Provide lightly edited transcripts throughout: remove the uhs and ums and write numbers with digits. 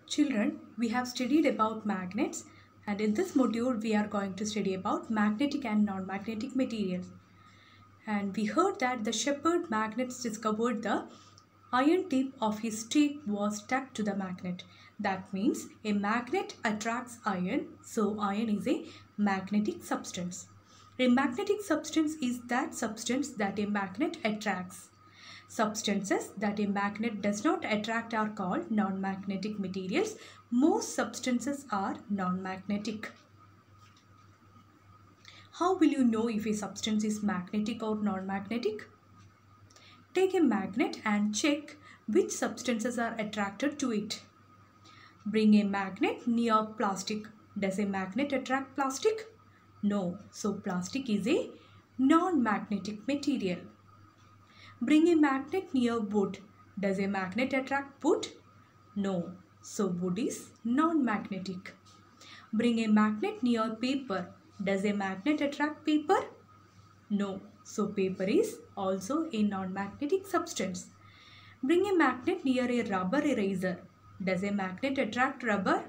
Children, we have studied about magnets, and in this module we are going to study about magnetic and non-magnetic materials. And we heard that the shepherd magnets discovered the iron tip of his stick was stuck to the magnet. That means a magnet attracts iron, so iron is a magnetic substance. A magnetic substance is that substance that a magnet attracts. Substances that a magnet does not attract are called non-magnetic materials. Most substances are non-magnetic. How will you know if a substance is magnetic or non-magnetic? Take a magnet and check which substances are attracted to it. Bring a magnet near plastic. Does a magnet attract plastic? No. So plastic is a non-magnetic material. Bring a magnet near wood. Does a magnet attract wood? No. So wood is non-magnetic. Bring a magnet near paper. Does a magnet attract paper? No. So paper is also a non-magnetic substance. Bring a magnet near a rubber eraser. Does a magnet attract rubber?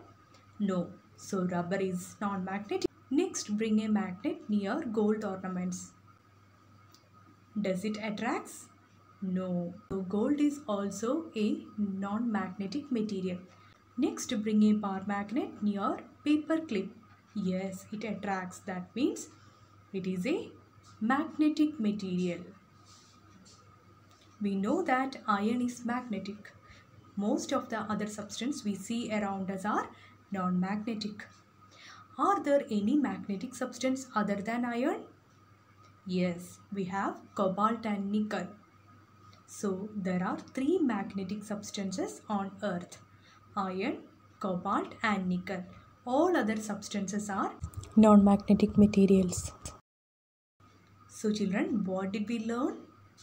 No. So rubber is non-magnetic. Next, bring a magnet near gold ornaments. Does it attract? No. So gold is also a non-magnetic material. Next, bring a bar magnet near paper clip. Yes, it attracts. That means it is a magnetic material. We know that iron is magnetic. Most of the other substances we see around us are non-magnetic. Are there any magnetic substance other than iron? Yes, we have cobalt and nickel. So there are three magnetic substances on earth: iron, cobalt and nickel. All other substances are non-magnetic materials. So children, what did we learn?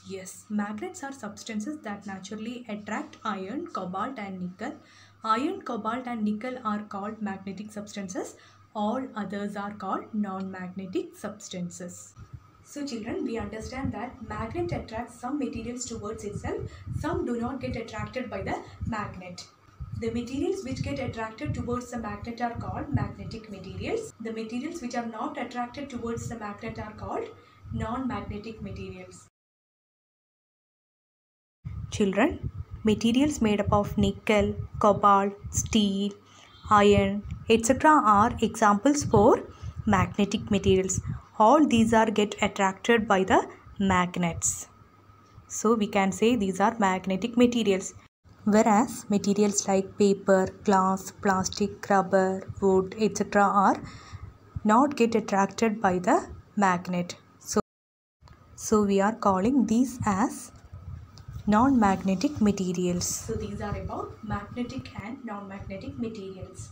Yes, magnets are substances that naturally attract iron, cobalt and nickel. Iron, cobalt and nickel are called magnetic substances. All others are called non-magnetic substances. So children, we understand that magnet attracts some materials towards itself. Some do not get attracted by the magnet. The materials which get attracted towards the magnet are called magnetic materials. The materials which are not attracted towards the magnet are called non-magnetic materials. Children, materials made up of nickel, cobalt, steel, iron, etc. are examples for magnetic materials. All these are get attracted by the magnets. So we can say these are magnetic materials. Whereas materials like paper, glass, plastic, rubber, wood, etc. are not get attracted by the magnet. So we are calling these as non-magnetic materials. So these are about magnetic and non-magnetic materials.